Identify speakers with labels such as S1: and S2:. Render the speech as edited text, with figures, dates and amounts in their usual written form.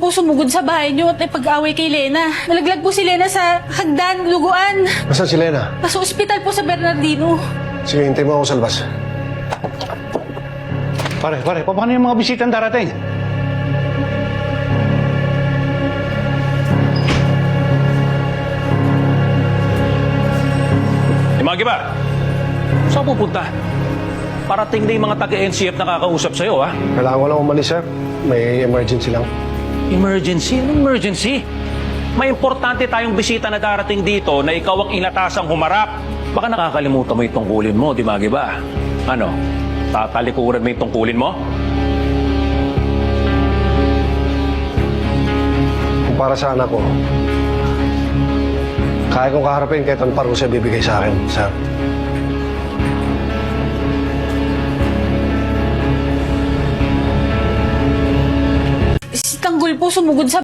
S1: po sumugod sa bahay niyo at ipag-away kay Lena. Nalaglag po si Lena sa hagdan, luguan.
S2: Nasaan si Lena?
S1: Nasa ospital po sa Bernardino.
S2: Sige, hintay mo ako sa labas.
S3: Pare, paano yung mga bisitang darating?
S4: Magi ba? Saan pupunta? Parating na yung mga taga-NCF na kakausap sa'yo, ha?
S2: Kailangan ko lang umalis, sir. May emergency lang.
S4: Emergency? Anong emergency? May importante tayong bisita na darating dito na ikaw ang inatasang humarap. Baka nakakalimutan mo yung tungkulin mo, di Magi ba? Ano? Tatalikuran mo yung tungkulin mo?
S2: Kung para sa anak ko, kaya kong kaharapin kahit anong parusa bibigay sa akin, sir.
S1: Si Tanggol po sumugod sa